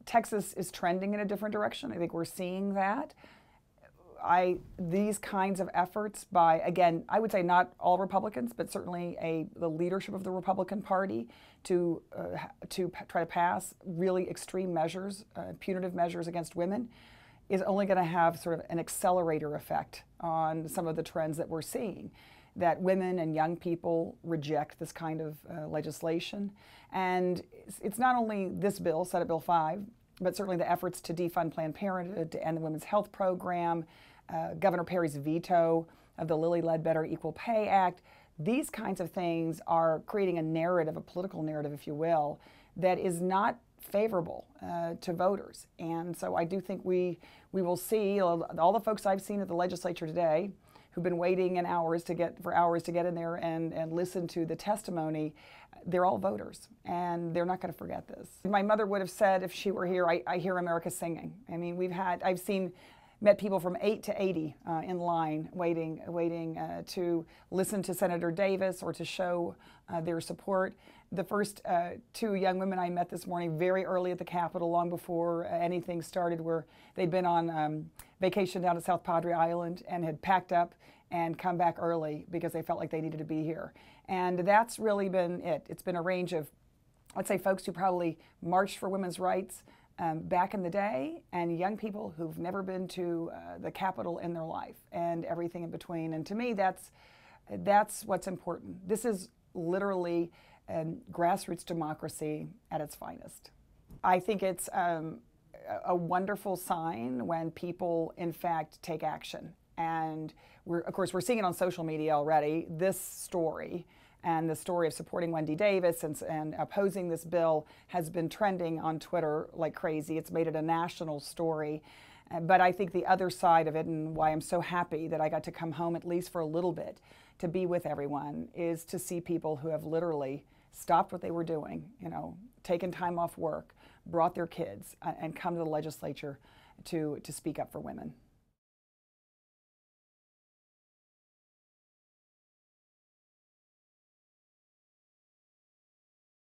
Texas is trending in a different direction. I think we're seeing that. These kinds of efforts by, again, I would say not all Republicans, but certainly the leadership of the Republican Party to try to pass really extreme measures, punitive measures against women, is only going to have sort of an accelerator effect on some of the trends that we're seeing. That women and young people reject this kind of legislation. And it's not only this bill, Senate Bill 5, but certainly the efforts to defund Planned Parenthood, to end the women's health program, Governor Perry's veto of the Lilly Ledbetter Equal Pay Act. These kinds of things are creating a narrative, a political narrative, if you will, that is not favorable to voters. And so I do think we will see all the folks I've seen at the legislature today who've been waiting for hours to get in there and listen to the testimony. They're all voters, and they're not going to forget this. My mother would have said if she were here, I hear America singing. I mean, met people from 8 to 80 in line waiting to listen to Senator Davis or to show their support. The first two young women I met this morning very early at the Capitol, long before anything started, they'd been on vacation down at South Padre Island and had packed up and come back early because they felt like they needed to be here. And that's really been it. It's been a range of, I'd say, folks who probably marched for women's rights back in the day, and young people who've never been to the Capitol in their life, and everything in between. And to me, that's what's important. This is literally grassroots democracy at its finest. I think it's a wonderful sign when people, in fact, take action. And of course, we're seeing it on social media already. This story and the story of supporting Wendy Davis and opposing this bill has been trending on Twitter like crazy. It's made it a national story. But I think the other side of it, and why I'm so happy that I got to come home at least for a little bit to be with everyone, is to see people who have literally stopped what they were doing, taken time off work, brought their kids, and come to the legislature to speak up for women.